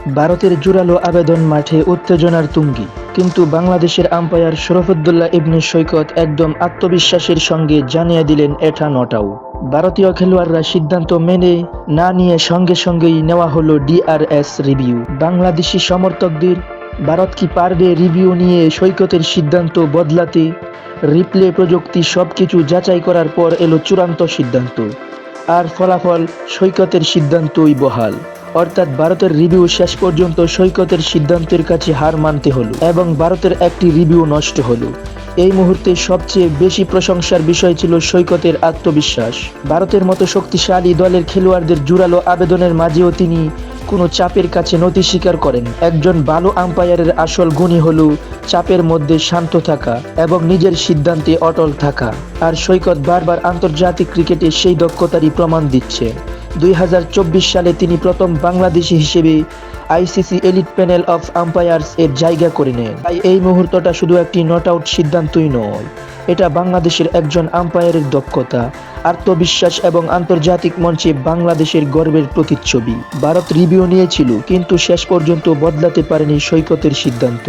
ভারতের জোরালো আবেদন মাঠে উত্তেজনার তুঙ্গে, কিন্তু বাংলাদেশের আম্পায়ার শরফুদ্দুল্লাহ ইবনে সৈকত একদম আত্মবিশ্বাসের সঙ্গে জানিয়ে দিলেন এটা নট আউট। ভারতীয় খেলোয়াড়রা সিদ্ধান্ত মেনে না নিয়ে সঙ্গে সঙ্গেই নেওয়া হলো ডিআরএস রিভিউ। বাংলাদেশি সমর্থকদের ভারত কি পারবে রিভিউ নিয়ে সৈকতের সিদ্ধান্ত বদলাতে? রিপ্লে প্রযুক্তি সবকিছু যাচাই করার পর এলো চূড়ান্ত সিদ্ধান্ত, আর ফলাফল সৈকতের সিদ্ধান্তই বহাল। অর্থাৎ ভারতের রিভিউ শেষ পর্যন্ত সৈকতের সিদ্ধান্তের কাছে হার মানতে হলো এবং ভারতের একটি রিভিউ নষ্ট হলো। এই মুহূর্তে সবচেয়ে বেশি প্রশংসার বিষয় ছিল সৈকতের আত্মবিশ্বাস। ভারতের মতো শক্তিশালী দলের খেলোয়াড়দের জোরালো আবেদনের মাঝেও তিনি কোনো চাপের কাছে নতি স্বীকার করেন। একজন ভালো আম্পায়ারের আসল গুণই হলো চাপের মধ্যে শান্ত থাকা এবং নিজের সিদ্ধান্তে অটল থাকা, আর সৈকত বারবার আন্তর্জাতিক ক্রিকেটে সেই দক্ষতারই প্রমাণ দিচ্ছে। 2024 সালে তিনি প্রথম বাংলাদেশি হিসেবে ICC elite panel of umpires এর জায়গা করে নেন। তাই এই মুহূর্তটা শুধু একটি নট আউট সিদ্ধান্তই নয়, এটা বাংলাদেশের একজন আম্পায়ারের দক্ষতা, আত্মবিশ্বাস এবং আন্তর্জাতিক মঞ্চে বাংলাদেশের গর্বের প্রতিচ্ছবি। ভারত রিভিউ নিয়েছিল, কিন্তু শেষ পর্যন্ত বদলাতে পারেনি সৈকতের সিদ্ধান্ত।